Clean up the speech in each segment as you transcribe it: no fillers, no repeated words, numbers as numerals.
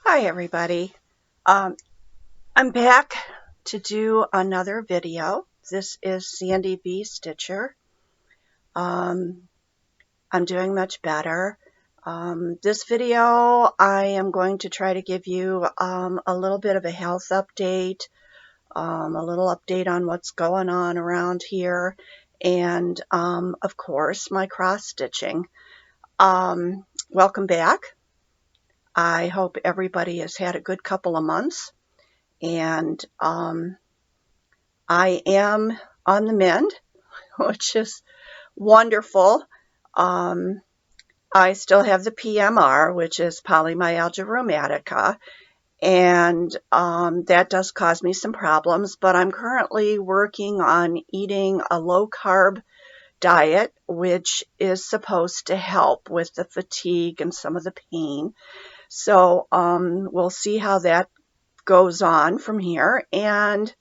Hi everybody. Um, I'm back to do another video. This is sandybstitcher. Um, I'm doing much better. This video I am going to try to give you a little bit of a health update, a little update on what's going on around here, and of course my cross stitching. Welcome back. I hope everybody has had a good couple of months. And I am on the mend, which is wonderful. Um, I still have the PMR, which is polymyalgia rheumatica, and that does cause me some problems, but I'm currently working on eating a low-carb diet, which is supposed to help with the fatigue and some of the pain. So we'll see how that goes on from here. And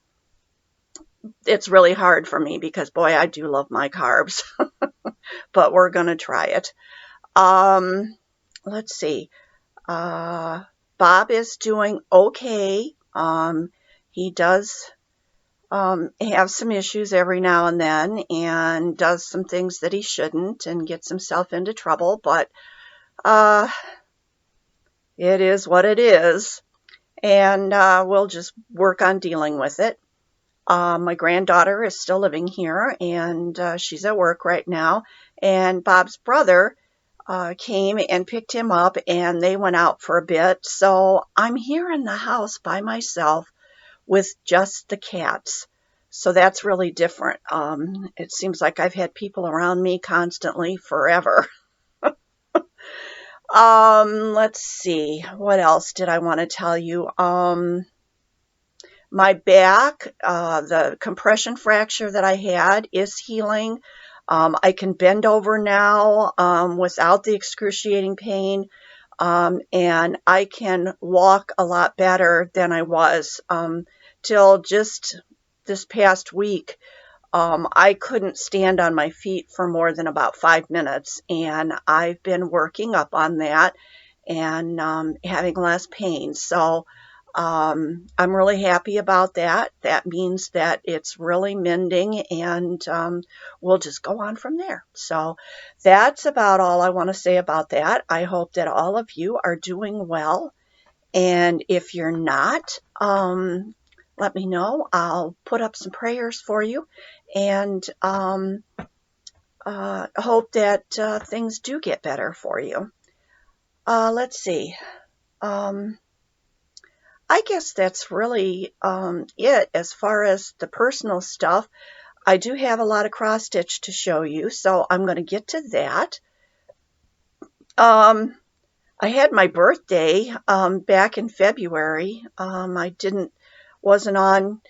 it's really hard for me because, boy, I do love my carbs, but we're going to try it. Let's see. Bob is doing okay. He does have some issues every now and then and does some things that he shouldn't and gets himself into trouble, but it is what it is, and we'll just work on dealing with it. My granddaughter is still living here, and she's at work right now. And Bob's brother came and picked him up, and they went out for a bit. So I'm here in the house by myself with just the cats. So that's really different. It seems like I've had people around me constantly forever. Let's see. What else did I want to tell you? My back, the compression fracture that I had is healing. I can bend over now without the excruciating pain, and I can walk a lot better than I was till just this past week. I couldn't stand on my feet for more than about 5 minutes, and I've been working up on that and having less pain. So I'm really happy about that. That means that it's really mending, and we'll just go on from there. So that's about all I want to say about that. I hope that all of you are doing well. And if you're not, let me know. I'll put up some prayers for you, and hope that things do get better for you. Let's see. I guess that's really it as far as the personal stuff. I do have a lot of cross stitch to show you, so I'm going to get to that. I had my birthday back in February. I wasn't on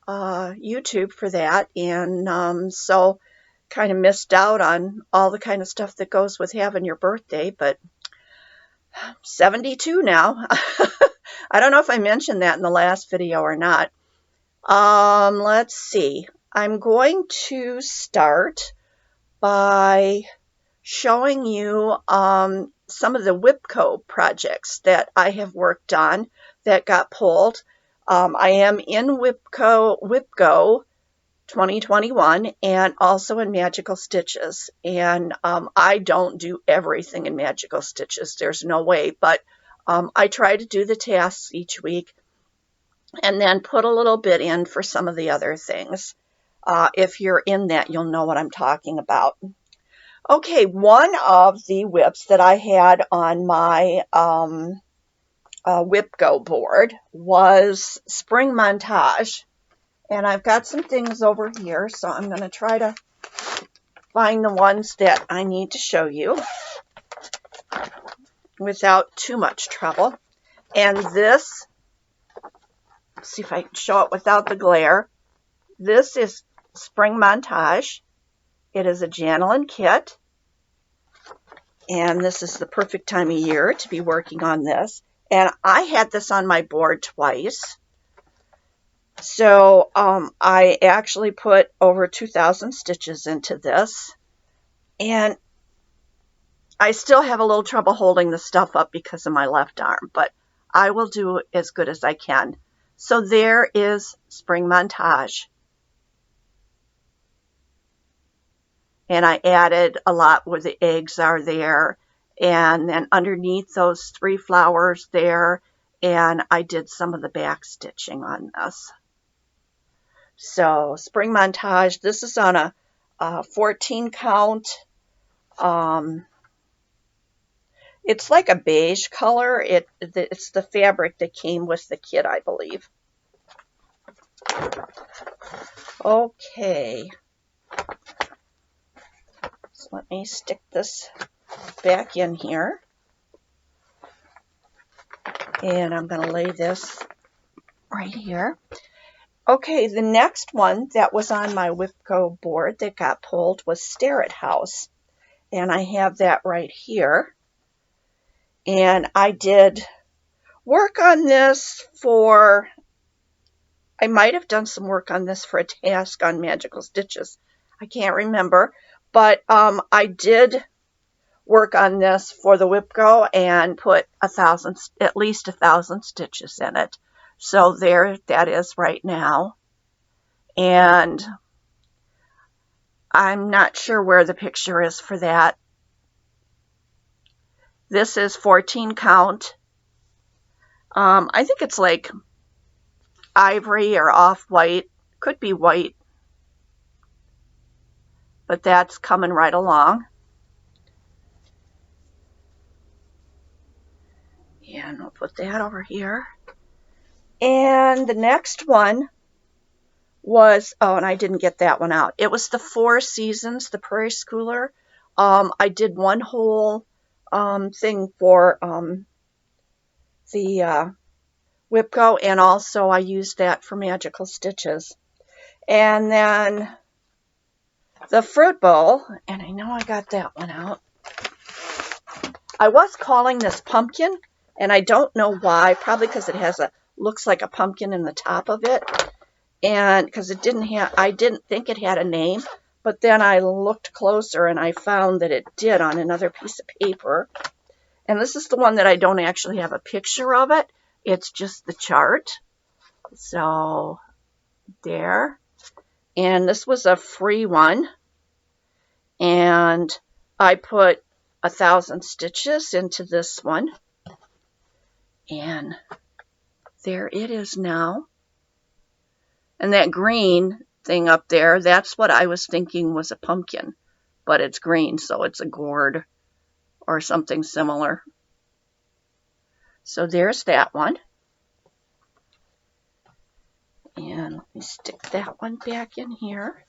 YouTube for that, and so kind of missed out on all the kind of stuff that goes with having your birthday, but 72 now. I don't know if I mentioned that in the last video or not. Let's see. I'm going to start by showing you some of the WIPCO projects that I have worked on that got pulled. I am in WIPCO 2021 and also in Magical Stitches. And I don't do everything in Magical Stitches. There's no way, but I try to do the tasks each week and then put a little bit in for some of the other things. If you're in that, you'll know what I'm talking about. Okay, one of the whips that I had on my WIPGO board was Spring Montage. And I've got some things over here, so I'm going to try to find the ones that I need to show you without too much trouble. And this, let's see if I can show it without the glare. This is Spring Montage. It is a Janelin kit. And this is the perfect time of year to be working on this. And I had this on my board twice. So I actually put over 2,000 stitches into this. And I still have a little trouble holding the stuff up because of my left arm, but I will do as good as I can. So there is spring montage. And I added a lot where the eggs are there. And then underneath those 3 flowers there, and I did some of the back stitching on this. So spring montage, this is on a 14 count. It's like a beige color. It's the fabric that came with the kit, I believe. Okay. So let me stick this back in here. And I'm going to lay this right here. Okay, the next one that was on my Whipco board that got pulled was Stargazing House. And I have that right here. And I did work on this for, I might have done some work on this for a task on Magical Stitches. I can't remember. But I did work on this for the Whipco and put at least 1,000 stitches in it. So there that is right now. And I'm not sure where the picture is for that. This is 14 count. I think it's like ivory or off-white. Could be white. But that's coming right along. And we'll put that over here. And the next one was, oh, and I didn't get that one out. It was the 4 Seasons, the Prairie Schooler. I did one whole thing for the Whipco, and also I used that for Magical Stitches. And then the Fruit Bowl, and I know I got that one out. I was calling this pumpkin, and I don't know why. Probably because it has looks like a pumpkin in the top of it. And because I didn't think it had a name, but then I looked closer and I found that it did on another piece of paper. And this is the one that I don't actually have a picture of it. It's just the chart. So there. And this was a free one. And I put 1,000 stitches into this one. And there it is now. And that green thing up there, that's what I was thinking was a pumpkin. But it's green, so it's a gourd or something similar. So there's that one. And let me stick that one back in here.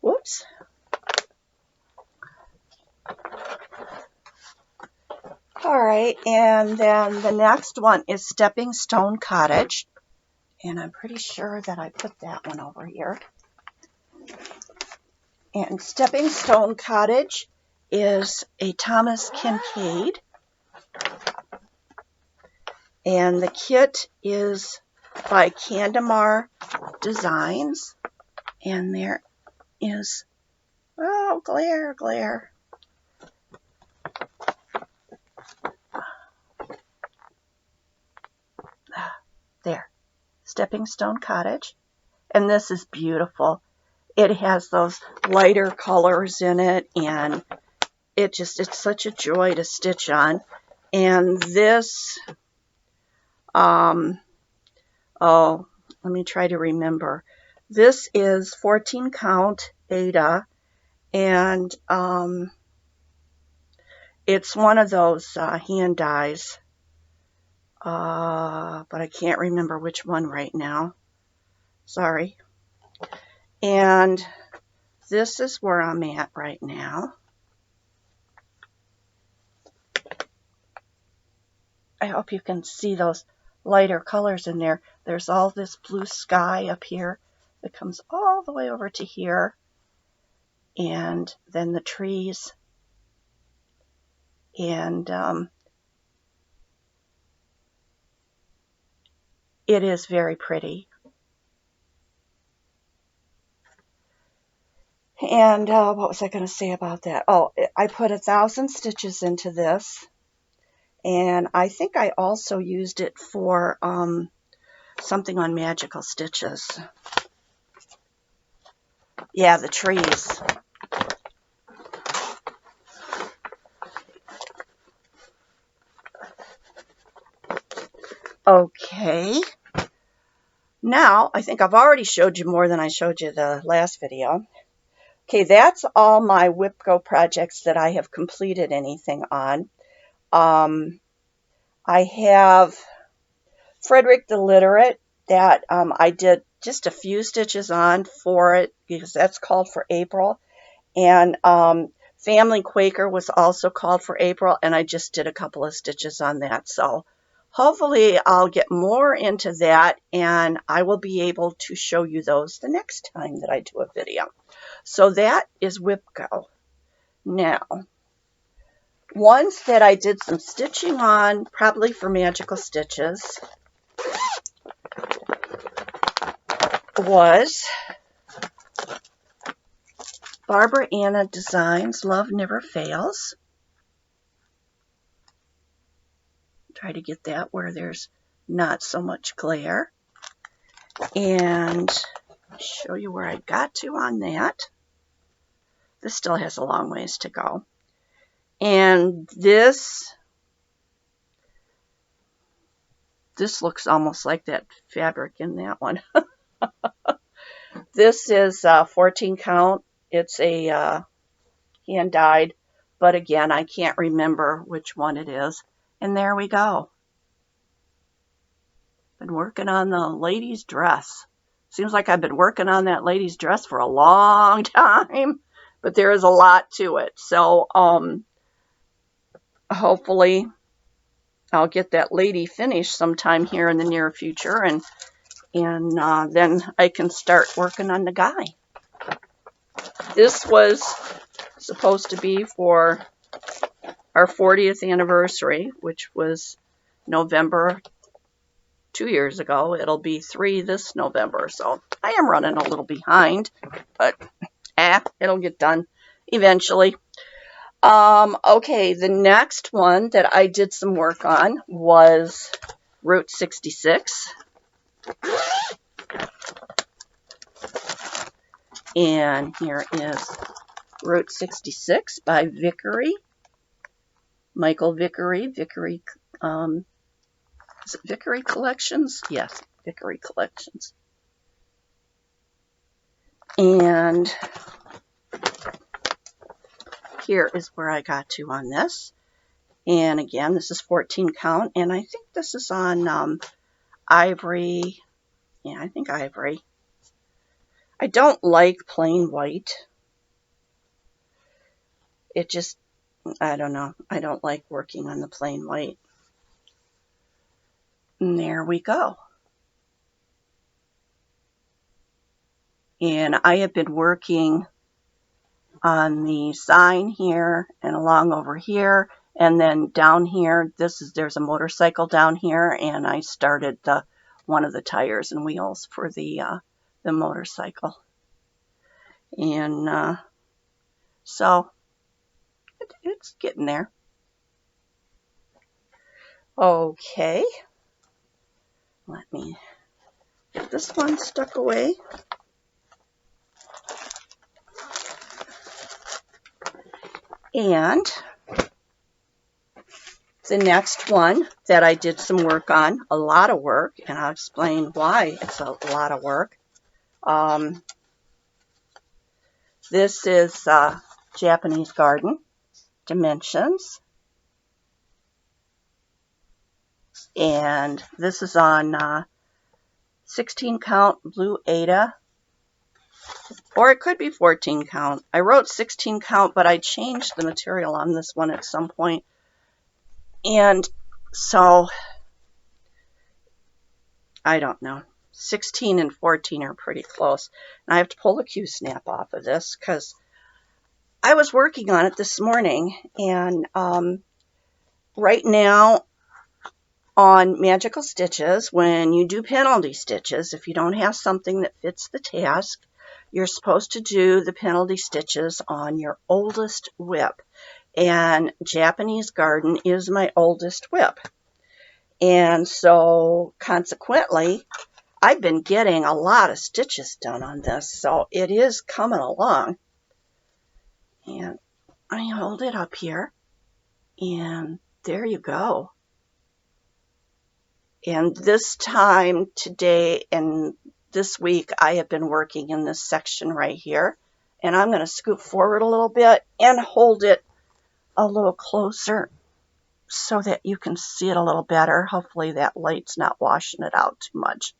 Whoops. All right, and then the next one is Stepping Stone Cottage. And I'm pretty sure that I put that one over here. And Stepping Stone Cottage is a Thomas Kincaid. And the kit is by Candamar Designs. And there is, oh, glare. There, Stepping Stone Cottage. And this is beautiful. It has those lighter colors in it, and it's such a joy to stitch on. And this, oh, let me try to remember. This is 14 count Ada, and it's one of those hand dyes, but I can't remember which one right now. Sorry. And this is where I'm at right now. I hope you can see those lighter colors in there. There's all this blue sky up here that comes all the way over to here. And then the trees. And it is very pretty. And what was I going to say about that? Oh, I put 1,000 stitches into this, and I think I also used it for something on Magical Stitches. Yeah, the trees. Okay. Now, I think I've already showed you more than I showed you the last video. Okay, that's all my WIPGO projects that I have completed anything on. I have Frederick the Literate that I did just a few stitches on for it because that's called for April. And Family Quaker was also called for April, and I just did a couple of stitches on that. So hopefully I'll get more into that, and I will be able to show you those the next time that I do a video. So that is WIPGO. Now, ones that I did some stitching on, probably for Magical Stitches, was Barbara Anna Designs, Love Never Fails. Try to get that where there's not so much glare. And show you where I got to on that. This still has a long ways to go. And this looks almost like that fabric in that one. This is 14 count. It's a hand dyed, but again, I can't remember which one it is. And there we go. Been working on the lady's dress. Seems like I've been working on that lady's dress for a long time, but there is a lot to it. So hopefully I'll get that lady finished sometime here in the near future, and then I can start working on the guy. This was supposed to be for our 40th anniversary, which was November 2 years ago. It'll be 3 this November, so I am running a little behind, but it'll get done eventually. Okay, the next one that I did some work on was Route 66. And here is Route 66 by Vickery. Michael Vickery. Vickery, is it Vickery Collections? Yes, Vickery Collections. And here is where I got to on this. And again, this is 14 count, and I think this is on ivory. Yeah, I think ivory. I don't like plain white. It just, I don't know. I don't like working on the plain white. And there we go. And I have been working on the sign here and along over here, and then down here, there's a motorcycle down here, and I started one of the tires and wheels for the motorcycle. And so it's getting there. Okay, let me get this one stuck away. And the next one that I did some work on, a lot of work, and I'll explain why it's a lot of work. This is Japanese Garden Dimensions. And this is on 16 count Blue Ada. Or it could be 14 count. I wrote 16 count, but I changed the material on this one at some point. And so, I don't know. 16 and 14 are pretty close. And I have to pull the Q-snap off of this because I was working on it this morning. And right now on Magical Stitches, when you do penalty stitches, if you don't have something that fits the task, you're supposed to do the penalty stitches on your oldest whip. And Japanese Garden is my oldest whip. And so consequently, I've been getting a lot of stitches done on this, so it is coming along. And I hold it up here, and there you go. And this time today and this week, I have been working in this section right here. And I'm going to scoot forward a little bit and hold it a little closer so that you can see it a little better. Hopefully that light's not washing it out too much.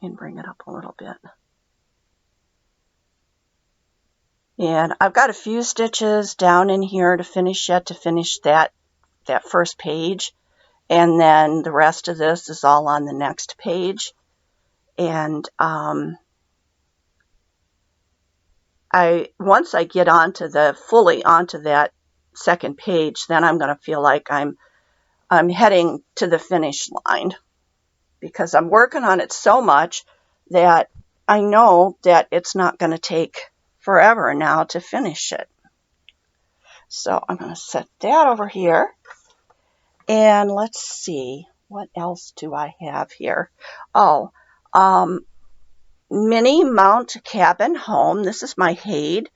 And bring it up a little bit. And I've got a few stitches down in here to finish yet, to finish that first page. And then the rest of this is all on the next page. And once I get fully onto that second page, then I'm going to feel like I'm heading to the finish line, because I'm working on it so much that I know that it's not going to take forever now to finish it. So I'm going to set that over here. And let's see, what else do I have here? Oh, Mini Mount Cabin Home. This is my Hade.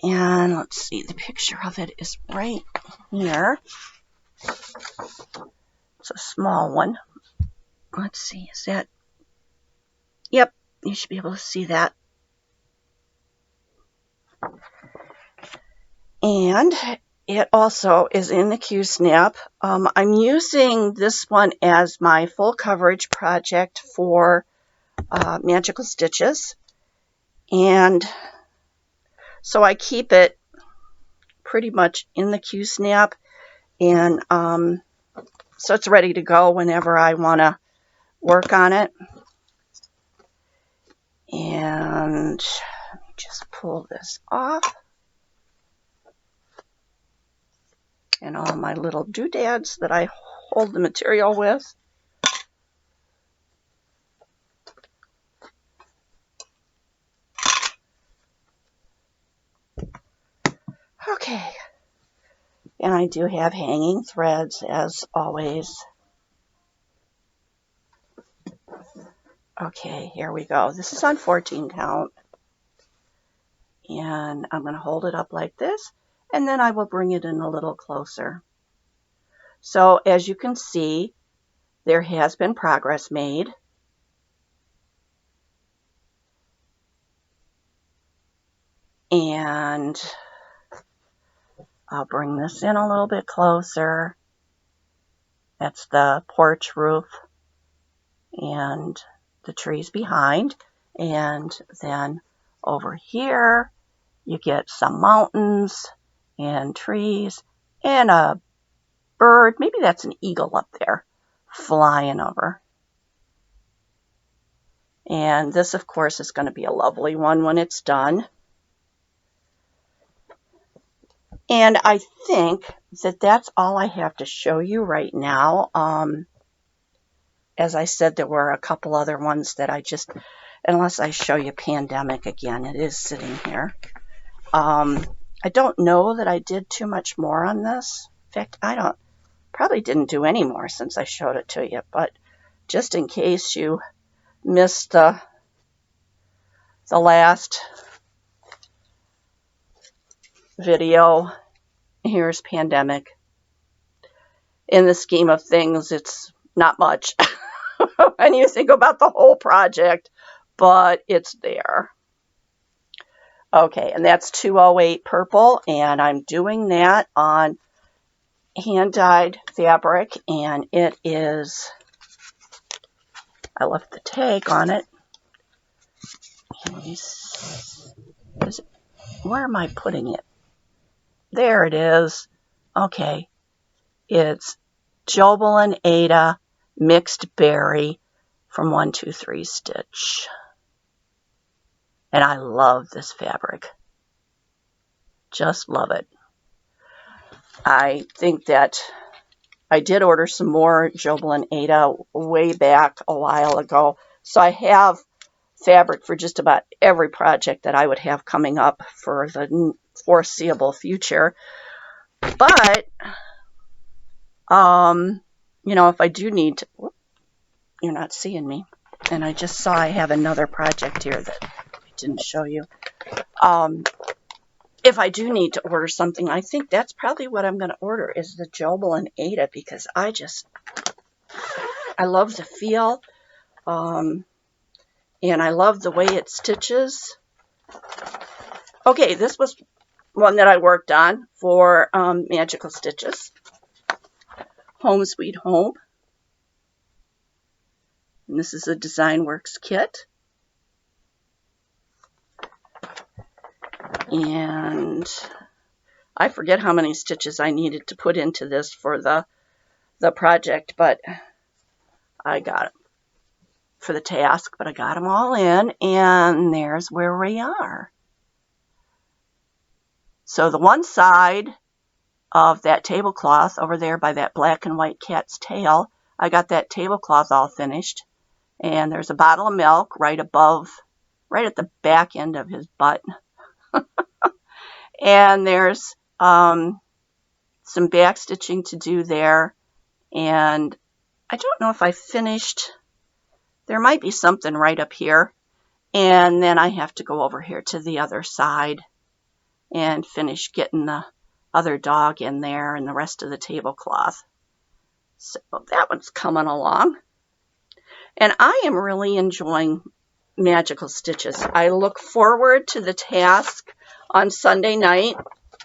And let's see, the picture of it is right here. It's a small one. Let's see, is that? Yep, you should be able to see that. And it also is in the Q-Snap. I'm using this one as my full coverage project for Magical Stitches. And so I keep it pretty much in the Q-Snap. And so it's ready to go whenever I want to work on it. And let me just pull this off. And all my little doodads that I hold the material with. Okay. And I do have hanging threads as always. Okay, here we go. This is on 14 count. And I'm going to hold it up like this. And then I will bring it in a little closer. So as you can see, there has been progress made. And I'll bring this in a little bit closer. That's the porch roof and the trees behind. And then over here, you get some mountains and trees and a bird. Maybe that's an eagle up there flying over. And this, of course, is going to be a lovely one when it's done. And I think that that's all I have to show you right now. As I said, there were a couple other ones that I just, unless I show you Pandemic again, it is sitting here. I don't know that I did too much more on this. In fact, probably didn't do any more since I showed it to you. But just in case you missed the last video, here's Pandemic. In the scheme of things, it's not much when you think about the whole project, but it's there. Okay, and that's 208 purple, and I'm doing that on hand-dyed fabric, and it is, I left the tag on it. Where am I putting it? There it is. Okay. It's Jovelin Ada Mixed Berry from 123 Stitch. And I love this fabric. Just love it. I think that I did order some more Jovelin Ada way back a while ago. So I have fabric for just about every project that I would have coming up for the foreseeable future. But, you know, if I do need to, whoop, you're not seeing me. And I just saw I have another project here that I didn't show you. If I do need to order something, I think that's probably what I'm going to order is the Jobel and Ada, because I love the feel, and I love the way it stitches. Okay, this was one that I worked on for Magical Stitches. Home Sweet Home. And this is a Design Works kit. And I forget how many stitches I needed to put into this for the project, but I got it for the task, but I got them all in, and there's where we are. So the one side of that tablecloth over there by that black and white cat's tail, I got that tablecloth all finished, and there's a bottle of milk right above, right at the back end of his butt. And there's some back stitching to do there, and I don't know if I finished. There might be something right up here, and then I have to go over here to the other side and finish getting the other dog in there and the rest of the tablecloth. So that one's coming along, and I am really enjoying Magical Stitches. I look forward to the task on Sunday night,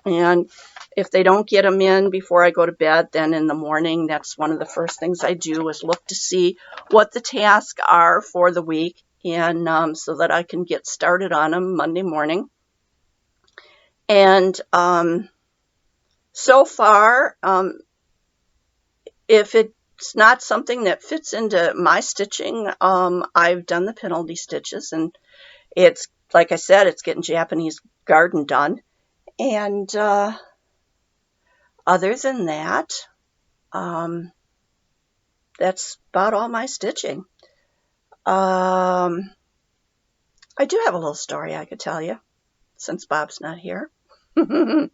and if they don't get them in before I go to bed, then in the morning, that's one of the first things I do is look to see what the tasks are for the week, and so that I can get started on them Monday morning. And so far, if it's not something that fits into my stitching, I've done the penalty stitches, and it's, like I said, it's getting Japanese garden done. And other than that, that's about all my stitching. I do have a little story I could tell you, since Bob's not here. And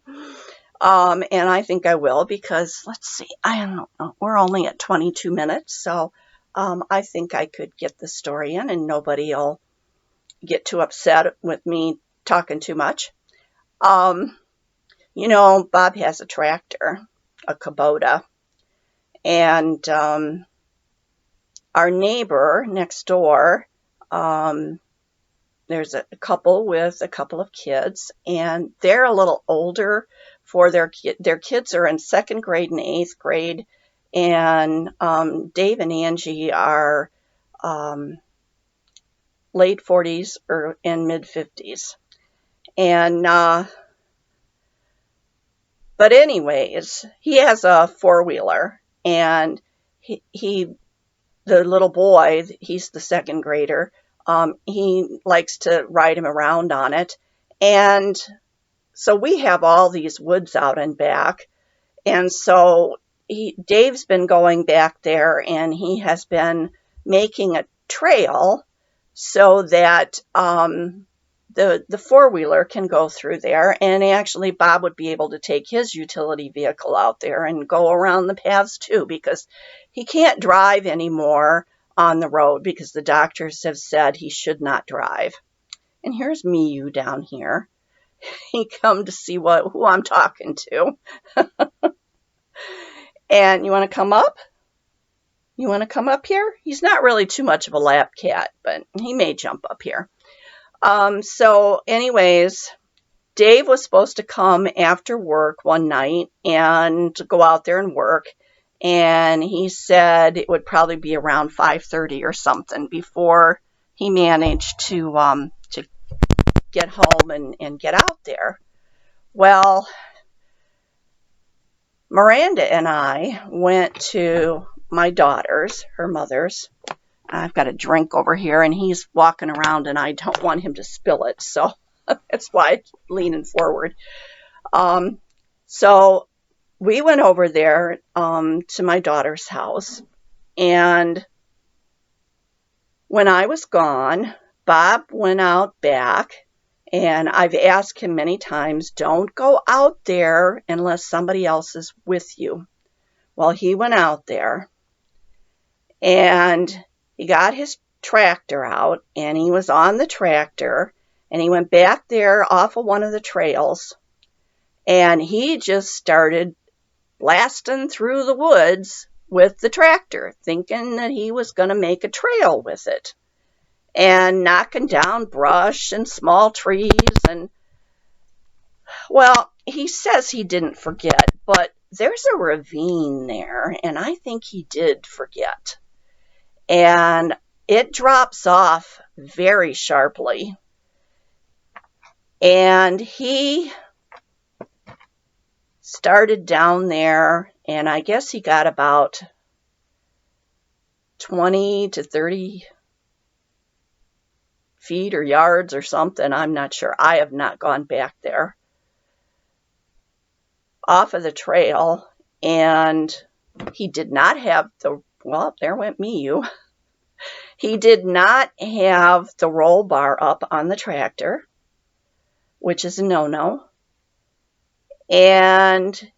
I think I will, because, let's see, I don't know, we're only at 22 minutes, so I think I could get the story in and nobody will get too upset with me talking too much. You know, Bob has a tractor, a Kubota, and our neighbor next door, there's a couple with a couple of kids, and they're a little older for their kids are in 2nd grade and 8th grade, and Dave and Angie are late 40s or in mid 50s. And but anyways, he has a 4-wheeler, and he the little boy, he's the 2nd grader, he likes to ride him around on it. And so we have all these woods out and back, and so Dave's been going back there, and he has been making a trail so that the 4-wheeler can go through there, and actually Bob would be able to take his utility vehicle out there and go around the paths too, because he can't drive anymore on the road because the doctors have said he should not drive. And here's Miyu down here. He come to see who I'm talking to. And you want to come up? You want to come up here? He's not really too much of a lap cat, but he may jump up here. So anyways, Dave was supposed to come after work one night and go out there and work. And he said it would probably be around 5:30 or something before he managed to get home and get out there. Well, Miranda and I went to my daughter's, her mother's. I've got a drink over here, and he's walking around, and I don't want him to spill it, so that's why I'm leaning forward. So we went over there to my daughter's house, and when I was gone, Bob went out back, and I've asked him many times, don't go out there unless somebody else is with you. Well, he went out there, and he got his tractor out, and he was on the tractor, and he went back there off of one of the trails, and he just started blasting through the woods with the tractor, thinking that he was going to make a trail with it, and knocking down brush and small trees. And, well, he says he didn't forget, but there's a ravine there, and I think he did forget. And it drops off very sharply. And he started down there, and I guess he got about 20 to 30 feet or yards or something. I'm not sure. I have not gone back there. Off of the trail, and he did not have the, well, there went me, you. He did not have the roll bar up on the tractor, which is a no-no. And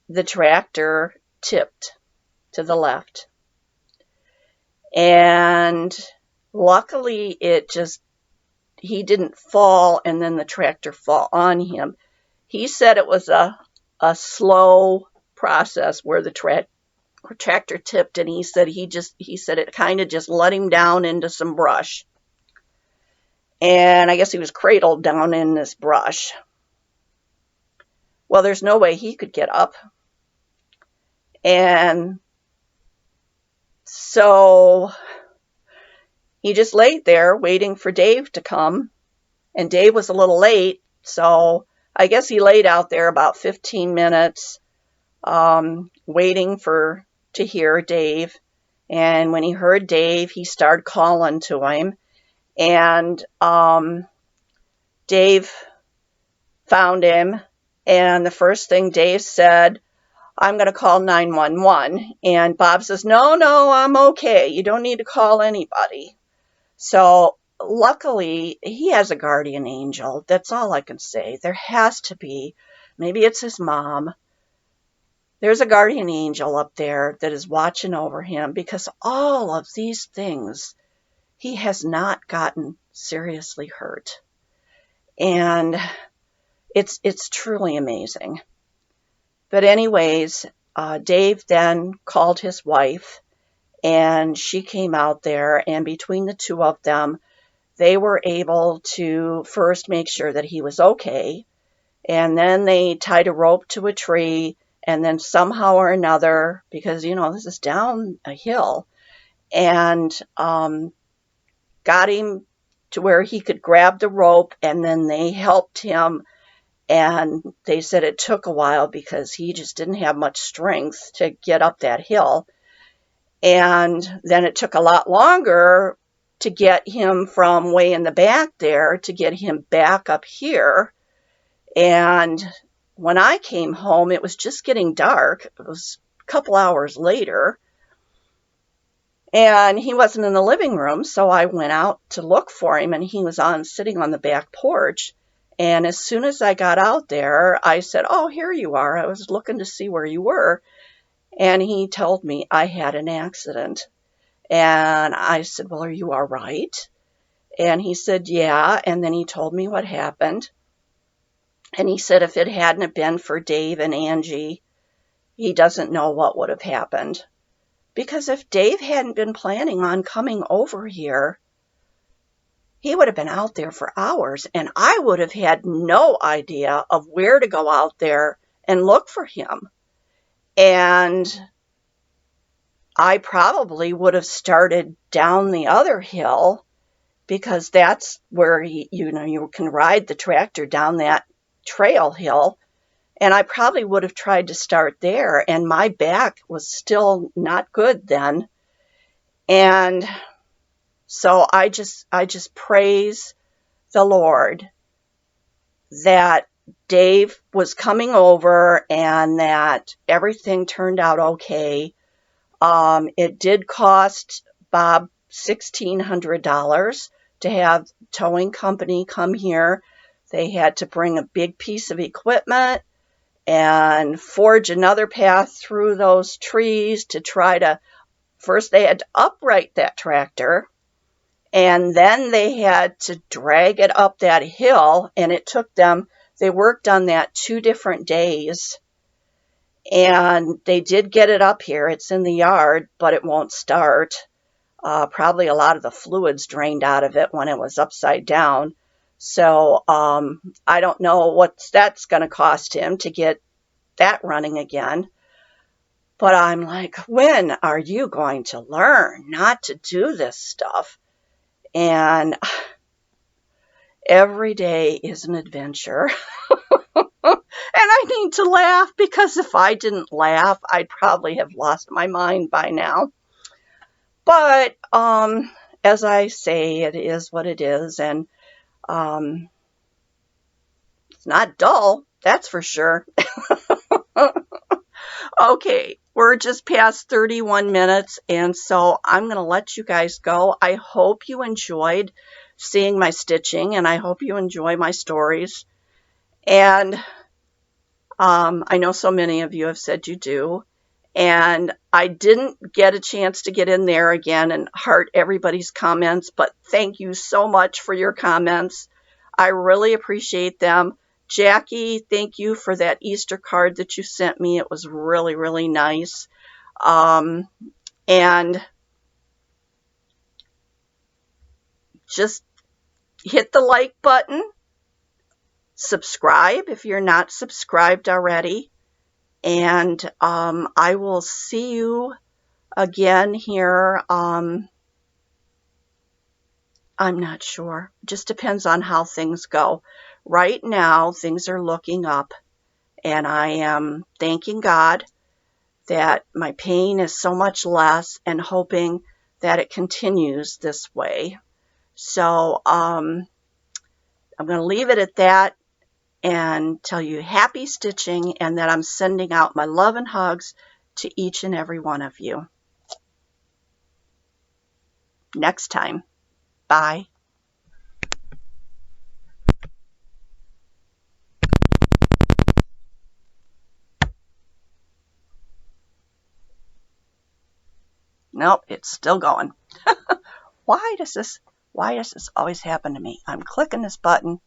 the tractor tipped to the left. And luckily he didn't fall and then the tractor fall on him. He said it was a slow process where the tractor tipped, and he said it kind of just let him down into some brush. And I guess he was cradled down in this brush. Well, there's no way he could get up. And so he just laid there waiting for Dave to come. And Dave was a little late, so I guess he laid out there about 15 minutes waiting to hear Dave. And when he heard Dave, he started calling to him. And Dave found him. And the first thing Dave said, I'm going to call 911. And Bob says, no, I'm okay. You don't need to call anybody. So luckily, he has a guardian angel. That's all I can say. There has to be. Maybe it's his mom. There's a guardian angel up there that is watching over him, because all of these things, he has not gotten seriously hurt. And it's truly amazing. But anyways, Dave then called his wife, and she came out there, and between the two of them, they were able to first make sure that he was okay, and then they tied a rope to a tree, and then somehow or another, because, this is down a hill, and got him to where he could grab the rope, and then they helped him. And they said it took a while because he just didn't have much strength to get up that hill. And then it took a lot longer to get him from way in the back there to get him back up here. And when I came home, it was just getting dark. It was a couple hours later. And he wasn't in the living room, so I went out to look for him, and he was sitting on the back porch. And as soon as I got out there, I said, oh, here you are. I was looking to see where you were. And he told me I had an accident. And I said, well, are you all right? And he said, yeah. And then he told me what happened. And he said if it hadn't been for Dave and Angie, he doesn't know what would have happened. Because if Dave hadn't been planning on coming over here, he would have been out there for hours, and I would have had no idea of where to go out there and look for him. And I probably would have started down the other hill, because that's where you can ride the tractor down that trail hill. And I probably would have tried to start there, and my back was still not good then. And so I just praise the Lord that Dave was coming over and that everything turned out okay. It did cost Bob $1,600 to have towing company come here. They had to bring a big piece of equipment and forge another path through those trees to try to, first they had to upright that tractor, and then they had to drag it up that hill, and it took them, they worked on that 2 different days, and they did get it up here. It's in the yard, but it won't start. Probably a lot of the fluids drained out of it when it was upside down. So I don't know what that's going to cost him to get that running again. But I'm like, when are you going to learn not to do this stuff? And every day is an adventure. And I need to laugh, because if I didn't laugh, I'd probably have lost my mind by now. But as I say, it is what it is, and it's not dull, that's for sure. Okay, we're just past 31 minutes, and so I'm going to let you guys go. I hope you enjoyed seeing my stitching, and I hope you enjoy my stories. And I know so many of you have said you do. And I didn't get a chance to get in there again and heart everybody's comments, but thank you so much for your comments. I really appreciate them. Jackie, thank you for that Easter card that you sent me. It was really, really nice. And just hit the like button. Subscribe if you're not subscribed already. And I will see you again here. I'm not sure. Just depends on how things go. Right now, things are looking up, and I am thanking God that my pain is so much less, and hoping that it continues this way. So I'm going to leave it at that and tell you happy stitching, and that I'm sending out my love and hugs to each and every one of you. Next time. Bye. Nope, it's still going. Why does this always happen to me? I'm clicking this button